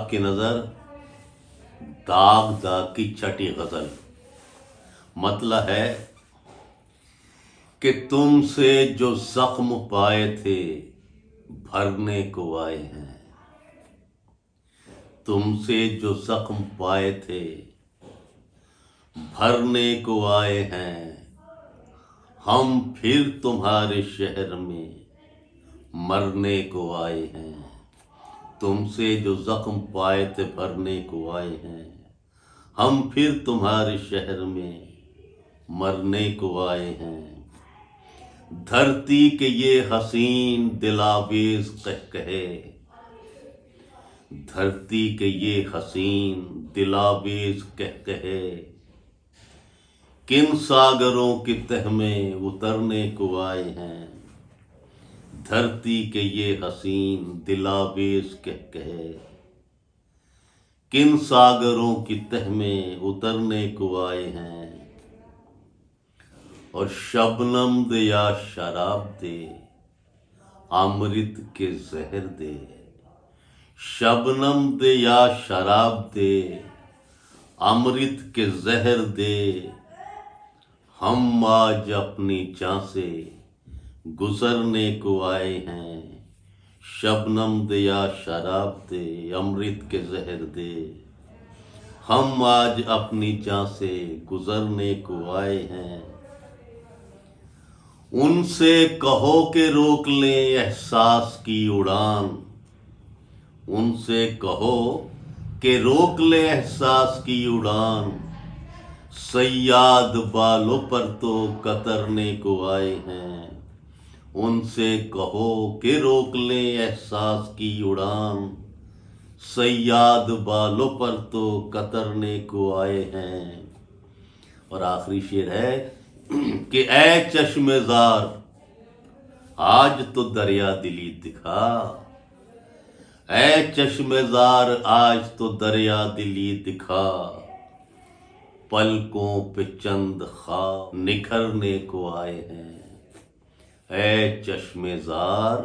की नजर, दाग दाग की छठी गजल। मतलब है कि तुमसे जो जख्म पाए थे भरने को आए हैं। तुमसे जो जख्म पाए थे भरने को आए हैं। हम फिर तुम्हारे शहर में मरने को आए हैं। तुमसे जो जख्म पाए थे भरने को आए हैं। हम फिर तुम्हारे शहर में मरने को आए हैं। धरती के ये हसीन दिलावेज कहे, धरती के ये हसीन दिलावेज कहे, किन सागरों की तह में उतरने को आए हैं। धरती के ये हसीन दिलावेज कहे, किन सागरों की तह में उतरने को आए हैं। और शबनम दे या शराब दे, अमृत के जहर दे। शबनम दे या शराब दे, अमृत के जहर दे। हम आज अपनी जान से गुजरने को आए हैं। शबनम दे या शराब दे, अमृत के जहर दे। हम आज अपनी जान से गुजरने को आए हैं। उनसे कहो कि रोक लें एहसास की उड़ान। उनसे कहो कि रोक लें एहसास की उड़ान। सयाद बालों पर तो कतरने को आए हैं। उनसे कहो कि रोक लें एहसास की उड़ान। सयाद बालों पर तो कतरने को आए हैं। और आखिरी शेर है कि ऐ चश्मेजार, आज तो दरिया दिली दिखा। ऐ चश्मेजार, आज तो दरिया दिली दिखा। पलकों पे चंद ख्वाब निखरने को आए हैं। ऐ चश्मेजार,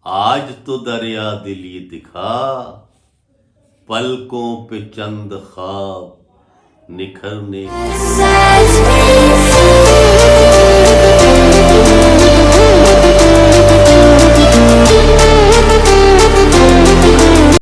आज तो दरिया दिली दिखा। पलकों पे चंद ख्वाब निखरने को